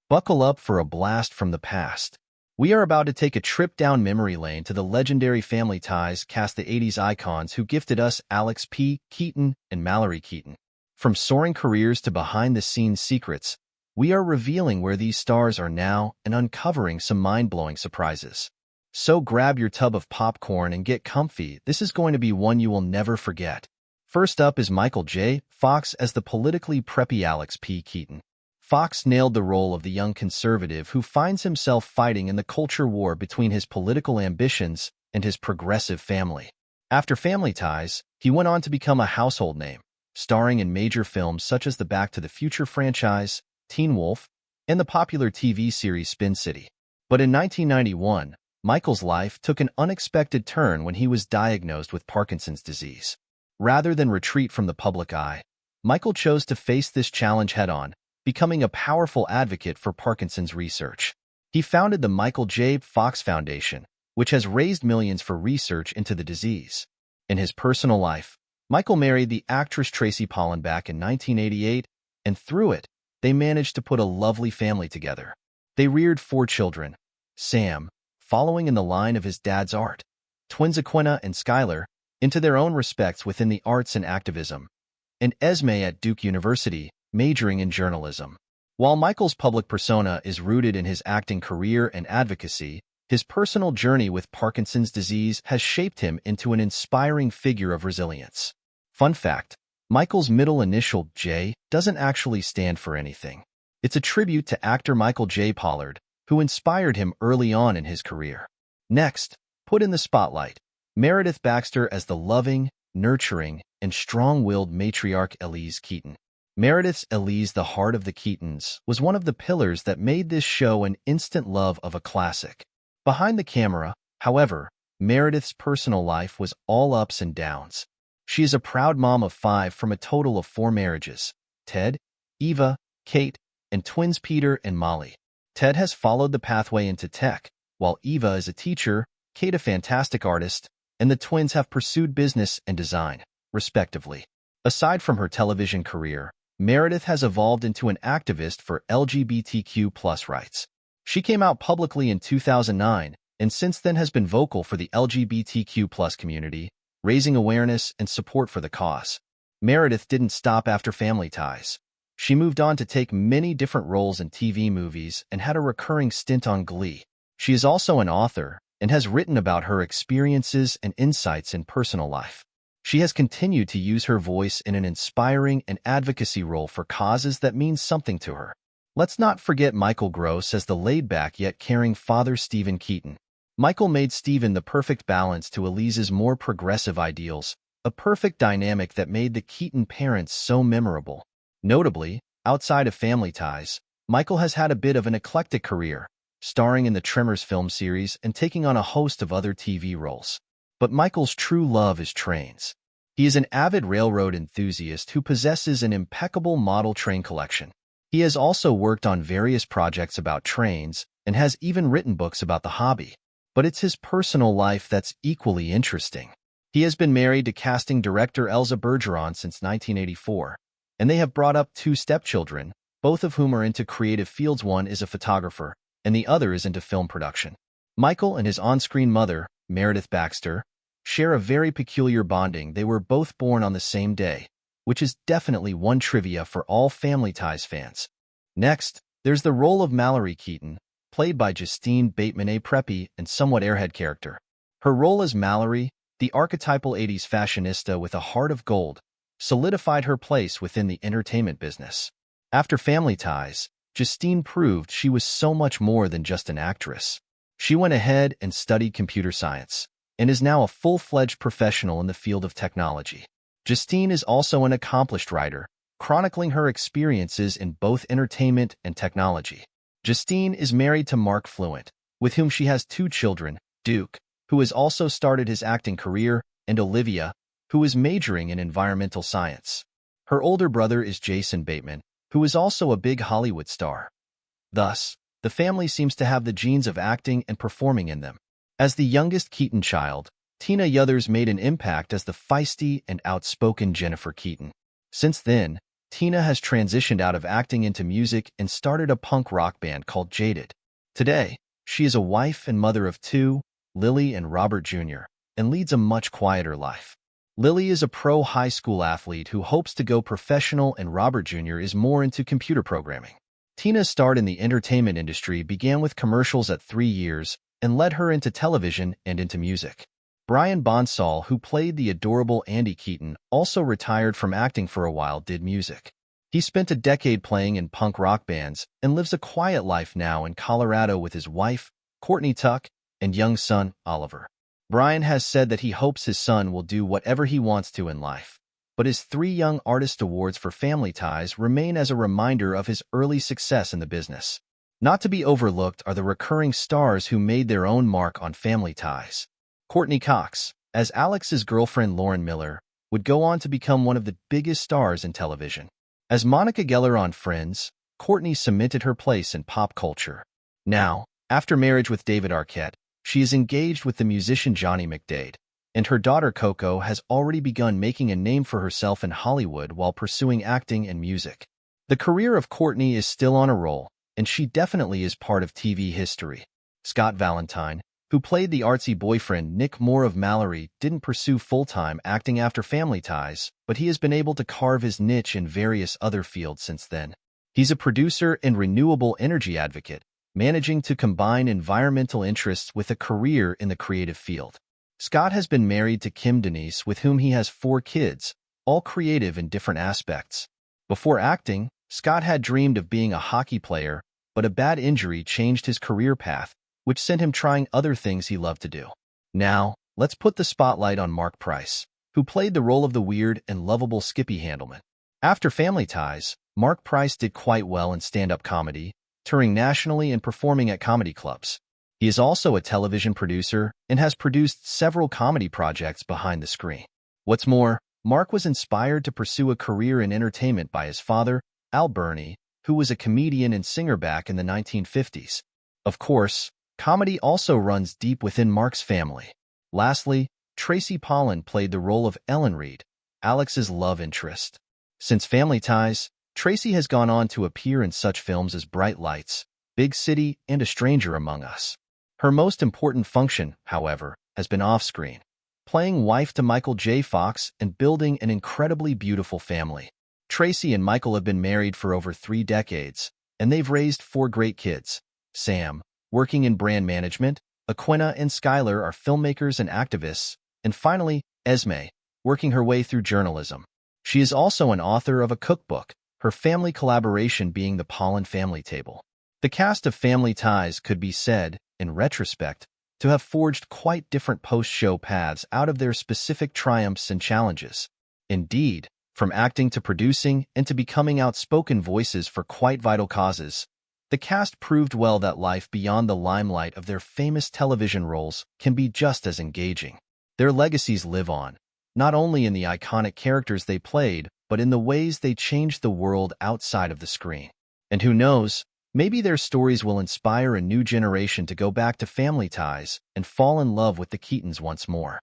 Buckle up for a blast from the past. We are about to take a trip down memory lane to the legendary Family Ties cast, the 80s icons who gifted us Alex P. Keaton and Mallory Keaton. From soaring careers to behind-the-scenes secrets, we are revealing where these stars are now and uncovering some mind-blowing surprises. So grab your tub of popcorn and get comfy. This is going to be one you will never forget. First up is Michael J. Fox as the politically preppy Alex P. Keaton. Fox nailed the role of the young conservative who finds himself fighting in the culture war between his political ambitions and his progressive family. After Family Ties, he went on to become a household name, starring in major films such as the Back to the Future franchise, Teen Wolf, and the popular TV series Spin City. But in 1991, Michael's life took an unexpected turn when he was diagnosed with Parkinson's disease. Rather than retreat from the public eye, Michael chose to face this challenge head-on, becoming a powerful advocate for Parkinson's research. He founded the Michael J. Fox Foundation, which has raised millions for research into the disease. In his personal life, Michael married the actress Tracy Pollan back in 1988, and through it, they managed to put a lovely family together. They reared 4 children: Sam, following in the line of his dad's art, twins Aquina and Skylar, into their own respects within the arts and activism, and Esme at Duke University, majoring in journalism. While Michael's public persona is rooted in his acting career and advocacy, his personal journey with Parkinson's disease has shaped him into an inspiring figure of resilience. Fun fact: Michael's middle initial, J, doesn't actually stand for anything. It's a tribute to actor Michael J. Pollard, who inspired him early on in his career. Next, put in the spotlight Meredith Baxter as the loving, nurturing, and strong-willed matriarch Elyse Keaton. Meredith's Elyse, the heart of the Keatons, was one of the pillars that made this show an instant love of a classic. Behind the camera, however, Meredith's personal life was all ups and downs. She is a proud mom of 5 from a total of 4 marriages: Ted, Eva, Kate, and twins Peter and Molly. Ted has followed the pathway into tech, while Eva is a teacher, Kate a fantastic artist, and the twins have pursued business and design, respectively. Aside from her television career, Meredith has evolved into an activist for LGBTQ+ rights. She came out publicly in 2009 and since then has been vocal for the LGBTQ+ community, raising awareness and support for the cause. Meredith didn't stop after Family Ties. She moved on to take many different roles in TV movies and had a recurring stint on Glee. She is also an author and has written about her experiences and insights in personal life. She has continued to use her voice in an inspiring and advocacy role for causes that mean something to her. Let's not forget Michael Gross as the laid-back yet caring father Stephen Keaton. Michael made Stephen the perfect balance to Elise's more progressive ideals, a perfect dynamic that made the Keaton parents so memorable. Notably, outside of Family Ties, Michael has had a bit of an eclectic career, starring in the Tremors film series and taking on a host of other TV roles. But Michael's true love is trains. He is an avid railroad enthusiast who possesses an impeccable model train collection. He has also worked on various projects about trains and has even written books about the hobby. But it's his personal life that's equally interesting. He has been married to casting director Elsa Bergeron since 1984, and they have brought up 2 stepchildren, both of whom are into creative fields. One is a photographer, and the other is into film production. Michael and his on-screen mother, Meredith Baxter, share a very peculiar bonding. They were both born on the same day, which is definitely one trivia for all Family Ties fans. Next, there's the role of Mallory Keaton, played by Justine Bateman, a preppy and somewhat airhead character. Her role as Mallory, the archetypal 80s fashionista with a heart of gold, solidified her place within the entertainment business. After Family Ties, Justine proved she was so much more than just an actress. She went ahead and studied computer science, and is now a full-fledged professional in the field of technology. Justine is also an accomplished writer, chronicling her experiences in both entertainment and technology. Justine is married to Marc Fluent, with whom she has 2 children, Duke, who has also started his acting career, and Olivia, who is majoring in environmental science. Her older brother is Jason Bateman, who is also a big Hollywood star. Thus, the family seems to have the genes of acting and performing in them. As the youngest Keaton child, Tina Yothers made an impact as the feisty and outspoken Jennifer Keaton. Since then, Tina has transitioned out of acting into music and started a punk rock band called Jaded. Today, she is a wife and mother of two, Lily and Robert Jr., and leads a much quieter life. Lily is a pro high school athlete who hopes to go professional, and Robert Jr. is more into computer programming. Tina's start in the entertainment industry began with commercials at 3 years and led her into television and into music. Brian Bonsall, who played the adorable Andy Keaton, also retired from acting for a while, did music. He spent a decade playing in punk rock bands and lives a quiet life now in Colorado with his wife, Courteney Cox, and young son, Oliver. Brian has said that he hopes his son will do whatever he wants to in life, but his 3 Young Artist Awards for Family Ties remain as a reminder of his early success in the business. Not to be overlooked are the recurring stars who made their own mark on Family Ties. Courteney Cox, as Alex's girlfriend Lauren Miller, would go on to become one of the biggest stars in television. As Monica Geller on Friends, Courteney cemented her place in pop culture. Now, after marriage with David Arquette, she is engaged with the musician Johnny McDade, and her daughter Coco has already begun making a name for herself in Hollywood while pursuing acting and music. The career of Courteney is still on a roll, and she definitely is part of TV history. Scott Valentine, who played the artsy boyfriend Nick Moore of Mallory, didn't pursue full-time acting after Family Ties, but he has been able to carve his niche in various other fields since then. He's a producer and renewable energy advocate, managing to combine environmental interests with a career in the creative field. Scott has been married to Kim Denise, with whom he has 4 kids, all creative in different aspects. Before acting, Scott had dreamed of being a hockey player, but a bad injury changed his career path, which sent him trying other things he loved to do. Now, let's put the spotlight on Marc Price, who played the role of the weird and lovable Skippy Handelman. After Family Ties, Marc Price did quite well in stand-up comedy, touring nationally and performing at comedy clubs. He is also a television producer and has produced several comedy projects behind the screen. What's more, Marc was inspired to pursue a career in entertainment by his father, Al Burney, who was a comedian and singer back in the 1950s. Of course, comedy also runs deep within Marc's family. Lastly, Tracy Pollan played the role of Ellen Reed, Alex's love interest. Since Family Ties, Tracy has gone on to appear in such films as Bright Lights, Big City, and A Stranger Among Us. Her most important function, however, has been off-screen, playing wife to Michael J. Fox and building an incredibly beautiful family. Tracy and Michael have been married for over 3 decades, and they've raised 4 great kids. Sam, working in brand management, Aquina and Skylar are filmmakers and activists, and finally, Esme, working her way through journalism. She is also an author of a cookbook, her family collaboration being the Pollan Family Table. The cast of Family Ties could be said, in retrospect, to have forged quite different post-show paths out of their specific triumphs and challenges. Indeed, from acting to producing and to becoming outspoken voices for quite vital causes, the cast proved well that life beyond the limelight of their famous television roles can be just as engaging. Their legacies live on, not only in the iconic characters they played, but in the ways they changed the world outside of the screen. And who knows, maybe their stories will inspire a new generation to go back to Family Ties and fall in love with the Keatons once more.